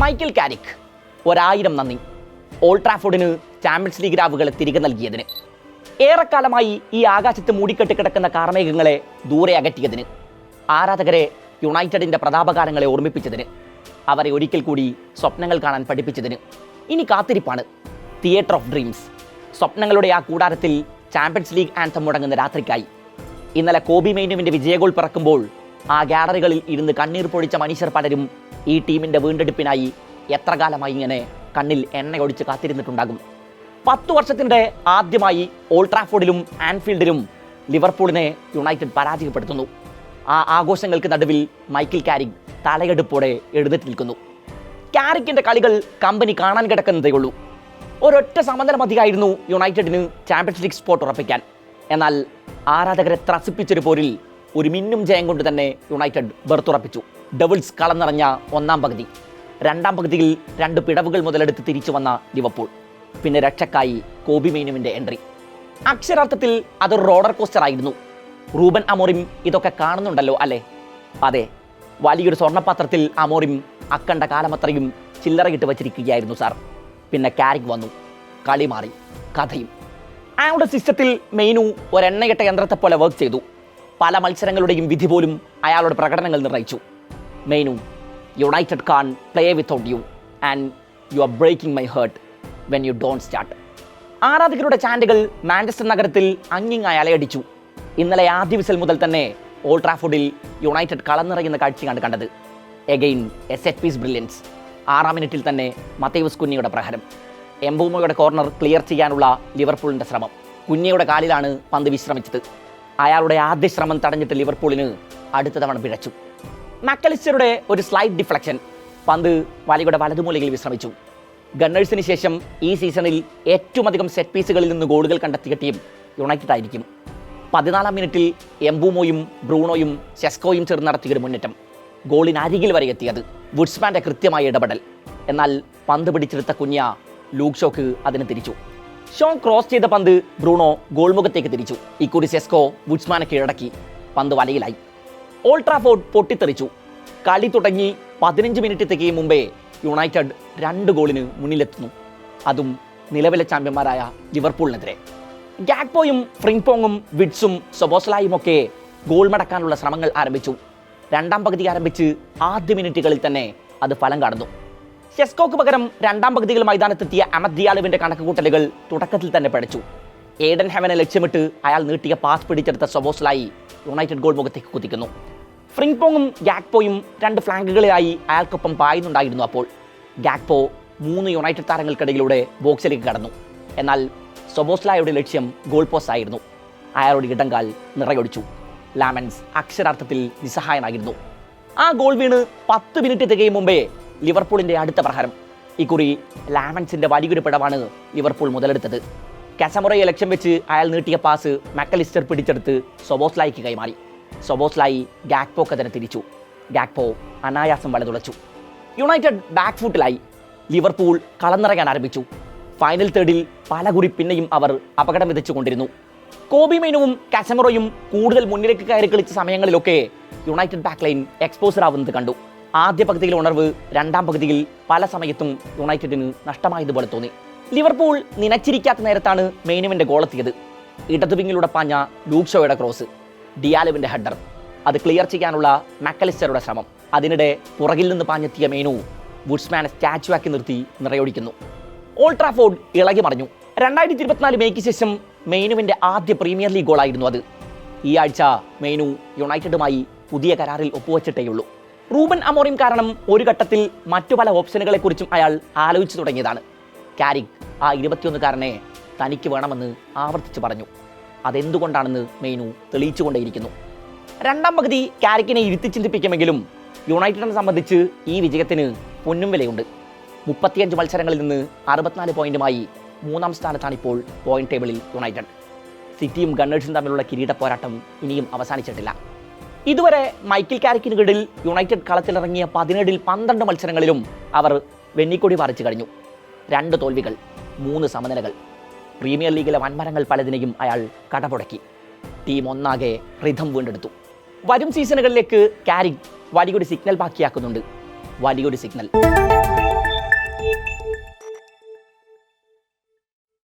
Michael കാരിക് 1000 നന്ദി old ട്രാഫോർഡിന് champions league രാവുകളെ തിരികെ നൽകിയതിന്. ഏറെക്കാലമായി ഈ ആകാശത്ത് മൂടിക്കെട്ടി കിടക്കുന്ന കാർമേഘങ്ങളെ ദൂരെ അകറ്റിയതിന്, ആരാധകരെ യുണൈറ്റഡിൻ്റെ പ്രതാപകാലങ്ങളെ ഓർമ്മിപ്പിച്ചതിന്, അവരെ ഒരിക്കൽ കൂടി സ്വപ്നങ്ങൾ കാണാൻ പഠിപ്പിച്ചതിന്. ഇനി കാത്തിരിപ്പാണ്. Theatre of dreams. സ്വപ്നങ്ങളുടെ ആ കൂടാരത്തിൽ ചാമ്പ്യൻസ് ലീഗ് ആന്തം മുടങ്ങുന്ന രാത്രിക്കായി. ഇന്നലെ കോബി മെയ്നുവിൻ്റെ വിജയഗോൾ പിറക്കുമ്പോൾ ആ ഗാലറികളിൽ ഇരുന്ന് കണ്ണീർ പൊഴിച്ച മനുഷ്യർ പലരും ഈ ടീമിൻ്റെ വീണ്ടെടുപ്പിനായി എത്ര കാലമായി ഇങ്ങനെ കണ്ണിൽ എണ്ണയൊടിച്ച് കാത്തിരുന്നിട്ടുണ്ടാകും. 10 വർഷത്തിനിടെ ആദ്യമായി ഓൾഡ് ട്രാഫോർഡിലും ആൻഫീൽഡിലും ലിവർപൂളിനെ യുണൈറ്റഡ് പരാജയപ്പെടുത്തുന്നു. ആ ആഘോഷങ്ങൾക്ക് നടുവിൽ മൈക്കൽ കാരിക് തലയെടുപ്പോടെ എഴുന്നേറ്റ് നിൽക്കുന്നു. കാരിക്കിൻ്റെ കളികൾ കമ്പനി കാണാൻ കിടക്കുന്നതേ ഉള്ളൂ. ഒരൊറ്റ സമനില മതിയായിരുന്നു യുണൈറ്റഡിന് ചാമ്പ്യൻസ് ലീഗ് സ്പോട്ട് ഉറപ്പിക്കാൻ. എന്നാൽ ആരാധകരെ ത്രസിപ്പിച്ചൊരു പോരിൽ ഒരു മിന്നും ജയം കൊണ്ട് തന്നെ യുണൈറ്റഡ് ബർത്തുറപ്പിച്ചു. ഡബിൾസ് കളം നിറഞ്ഞ ഒന്നാം പകുതി. രണ്ടാം പകുതിയിൽ 2 പിടവുകൾ മുതലെടുത്ത് തിരിച്ചു വന്ന ലിവർപൂൾ. പിന്നെ രക്ഷക്കായി കോബി മെയ്നുവിൻ്റെ എൻട്രി. അക്ഷരാർത്ഥത്തിൽ അതൊരു റോളർ കോസ്റ്റർ ആയിരുന്നു. റൂബൻ അമോറിം ഇതൊക്കെ കാണുന്നുണ്ടല്ലോ അല്ലേ? അതെ, വലിയൊരു സ്വർണ്ണപാത്രത്തിൽ അമോറിം അക്കണ്ട കാലമത്രയും ചില്ലറയിട്ട് വച്ചിരിക്കുകയായിരുന്നു സാർ. പിന്നെ കാരിക് വന്നു. കളി മാറി, കഥയും. അയാളുടെ സിസ്റ്റത്തിൽ മെയ്നു ഒരെണ്ണയിട്ട യന്ത്രത്തെ പോലെ വർക്ക് ചെയ്തു. പല മത്സരങ്ങളുടെയും വിധി പോലും അയാളുടെ പ്രകടനങ്ങൾ നിർണ്ണയിച്ചു. മെയ്നു, United can't play without you and you are breaking my heart when you don't start. ആരാധകരുടെ ചാൻഡുകൾ മാഞ്ചസ്റ്റർ നഗരത്തിൽ അങ്ങിങ്ങായി അലയടിച്ചു. ഇന്നലെ ആദ്യ വിസിൽ മുതൽ തന്നെ ഓൾഡ് ട്രാഫോർഡിൽ യുണൈറ്റഡ് കളന്നിറങ്ങുന്ന കാഴ്ചയാണ് കണ്ടത്. Again a set piece brilliance. 6-ാം മിനിറ്റിൽ തന്നെ മത്തേവസ് കുഞ്ഞയുടെ പ്രഹരം. എംബൂമോയുടെ കോർണർ ക്ലിയർ ചെയ്യാനുള്ള ലിവർപൂളിൻ്റെ ശ്രമം. കുഞ്ഞയുടെ കാലിലാണ് പന്ത് വിശ്രമിച്ചത്. അയാളുടെ ആദ്യ ശ്രമം തടഞ്ഞിട്ട് ലിവർപൂളിന് അടുത്ത തവണ പിഴച്ചു. മക്കലിസ്റ്ററുടെ ഒരു സ്ലൈറ്റ് ഡിഫ്ലക്ഷൻ. പന്ത് വലയുടെ വലതുമൂലയിൽ വിശ്രമിച്ചു. ഗണ്ണേഴ്സിന് ശേഷം ഈ സീസണിൽ ഏറ്റവും അധികം സെറ്റ് പീസുകളിൽ നിന്ന് ഗോളുകൾ കണ്ടെത്തിയ ടീം യുണൈറ്റഡ് ആയിരിക്കും. 14-ാം മിനിറ്റിൽ എംബൂമോയും ബ്രൂണോയും സെസ്കോയും ചേർന്ന് നടത്തിയൊരു മുന്നേറ്റം. ഗോളിനരികിൽ വരെ എത്തിയത് വുഡ്സ്മാൻ്റെ കൃത്യമായ ഇടപെടൽ. എന്നാൽ പന്ത് പിടിച്ചെടുത്ത കുഞ്ഞ ലൂക്ക് ഷോക്ക് അതിന് തിരിച്ചു. ഷോ ക്രോസ് ചെയ്ത പന്ത് ബ്രൂണോ ഗോൾമുഖത്തേക്ക് തിരിച്ചു. ഇക്കുറി സെസ്കോ വുഡ്സ്മാനെ കീഴടക്കി. പന്ത് വലയിലായി. ഓൾഡ് ട്രാഫോർഡ് പൊട്ടിത്തെറിച്ചു. കളി തുടങ്ങി 15 മിനിറ്റ് തികയും മുമ്പേ യുണൈറ്റഡ് 2 ഗോളിന് മുന്നിലെത്തുന്നു. അതും നിലവിലെ ചാമ്പ്യന്മാരായ ലിവർപൂളിനെതിരെ. ഗാക്പോയും ഫ്രിംഗ്പോങ്ങും വിഡ്സും സൊബോസ്ലായും ഒക്കെ ഗോൾ മടക്കാനുള്ള ശ്രമങ്ങൾ ആരംഭിച്ചു. രണ്ടാം പകുതി ആരംഭിച്ച് ആദ്യ മിനിറ്റുകളിൽ തന്നെ അത് ഫലം കാണുന്നു. സെസ്കോക്ക് പകരം രണ്ടാം പകുതിയിൽ മൈതാനത്തെത്തിയ അമദ് ദിയാലുവിൻ്റെ കണക്കുകൂട്ടലുകൾ തുടക്കത്തിൽ തന്നെ പഠിച്ചു. ഏഡൻ ഹെവനെ ലക്ഷ്യമിട്ട് അയാൾ നീട്ടിയ പാസ് പിടിച്ചെടുത്ത സൊബോസ്ലായി യുണൈറ്റഡ് ഗോൾ മുഖത്തേക്ക് കുതിക്കുന്നു. ഫ്രിംഗ്പോങ്ങും ഗാക്പോയും 2 ഫ്ലാങ്കുകളിലായി അയാൾക്കൊപ്പം പായുന്നുണ്ടായിരുന്നു. അപ്പോൾ ഗാക്പോ 3 യുണൈറ്റഡ് താരങ്ങൾക്കിടയിലൂടെ ബോക്സിലേക്ക് കടന്നു. എന്നാൽ സൊബോസ്ലായുടെ ലക്ഷ്യം ഗോൾ പോസ്റ്റ് ആയിരുന്നു. അയാളുടെ ഇടങ്കാൽ നിറയൊടിച്ചു. ലാമൻസ് അക്ഷരാർത്ഥത്തിൽ നിസ്സഹായനായിരുന്നു. ആ ഗോൾ വീണ് 10 മിനിറ്റ് തികയും മുമ്പേ ലിവർപൂളിൻ്റെ അടുത്ത പ്രഹരം. ഇക്കുറി ലാമൻസിൻ്റെ വലിയൊരു പിടവാണ് ലിവർപൂൾ മുതലെടുത്തത്. കാസമോറയെ ലക്ഷ്യം വെച്ച് അയാൾ നീട്ടിയ പാസ് മക്കലിസ്റ്റർ പിടിച്ചെടുത്ത് സൊബോസ്ലായിക്ക് കൈമാറി. സൊബോസ്ലായി ഗാക്പോക്കതിനെ തിരിച്ചു. ഗാക്പോ അനായാസം വലതുളച്ചു. യുണൈറ്റഡ് ബാക്ക് ഫുട്ടിലായി. ലിവർപൂൾ കളന്നിറങ്ങാൻ ആരംഭിച്ചു. ഫൈനൽ തേർഡിൽ പലകുറി പിന്നെയും അവർ അപകടം വിതച്ചുകൊണ്ടിരുന്നു. കോബി മെയ്നുവും കാസമോറോയും കൂടുതൽ മുന്നിലേക്ക് കയറി കളിച്ച സമയങ്ങളിലൊക്കെ യുണൈറ്റഡ് ബാക്ക് ലൈൻ എക്സ്പോസർ ആവുന്നത് കണ്ടു. ആദ്യ പകുതിയിലെ ഉണർവ് രണ്ടാം പകുതിയിൽ പല സമയത്തും യുണൈറ്റഡിന് നഷ്ടമായതുപോലെ തോന്നി. ലിവർപൂൾ നനച്ചിരിക്കാത്ത നേരത്താണ് മെയ്നുവിൻ്റെ ഗോളെത്തിയത്. ഇടതു വിങ്ങിലൂടെ പാഞ്ഞ ലൂക്ക് ഷോയുടെ ക്രോസ്, ഡിയാലുവിൻ്റെ ഹെഡർ, അത് ക്ലിയർ ചെയ്യാനുള്ള മക്കലിസ്റ്ററുടെ ശ്രമം. അതിനിടെ പുറകിൽ നിന്ന് പാഞ്ഞെത്തിയ മെയ്നു വുഡ്സ്മാനെ സ്റ്റാച്ചു ആക്കി നിർത്തി നിറയൊടിക്കുന്നു. ഓൾഡ് ട്രാഫോർഡ് ഇളകി മറിഞ്ഞു. 2024 മേയ്ക്ക് ശേഷം മെയ്നുവിൻ്റെ ആദ്യ പ്രീമിയർ ലീഗ് ഗോളായിരുന്നു അത്. ഈ ആഴ്ച മെയ്നു യുണൈറ്റഡുമായി പുതിയ കരാറിൽ ഒപ്പുവച്ചിട്ടേയുള്ളൂ. റൂബൻ അമോറിം കാരണം ഒരു ഘട്ടത്തിൽ മറ്റു പല ഓപ്ഷനുകളെക്കുറിച്ചും അയാൾ ആലോചിച്ചു തുടങ്ങിയതാണ്. കാരിക് ആ 21-കാരനെ തനിക്ക് വേണമെന്ന് ആവർത്തിച്ച് പറഞ്ഞു. അതെന്തുകൊണ്ടാണെന്ന് മെയ്നു തെളിയിച്ചുകൊണ്ടേയിരിക്കുന്നു. രണ്ടാം പകുതി കാരിക്കിനെ ഇരുത്തി ചിന്തിപ്പിക്കുമെങ്കിലും യുണൈറ്റഡിനെ സംബന്ധിച്ച് ഈ വിജയത്തിന് പൊന്നും വിലയുണ്ട്. 35 മത്സരങ്ങളിൽ നിന്ന് 64 പോയിന്റുമായി 3-ാം സ്ഥാനത്താണിപ്പോൾ പോയിന്റ് ടേബിളിൽ യുണൈറ്റഡ്. സിറ്റിയും ഗണ്ണേഴ്സും തമ്മിലുള്ള കിരീട പോരാട്ടം ഇനിയും അവസാനിച്ചിട്ടില്ല. ഇതുവരെ മൈക്കൽ കാരിക്കിന് കീഴിൽ യുണൈറ്റഡ് കളത്തിലിറങ്ങിയ 17-ൽ 12 മത്സരങ്ങളിലും അവർ വെന്നിക്കൊടി പാറിച്ചു കഴിഞ്ഞു. 2 തോൽവികൾ, 3 സമനിലകൾ. പ്രീമിയർ ലീഗിലെ വൻമരങ്ങൾ പലതിനെയും അയാൾ കടപുടക്കി. ടീം ഒന്നാകെ റിഥം വീണ്ടെടുത്തു. വരും സീസണുകളിലേക്ക് കാരിക് വലിയൊരു സിഗ്നൽ ബാക്കിയാക്കുന്നുണ്ട്. വലിയൊരു സിഗ്നൽ.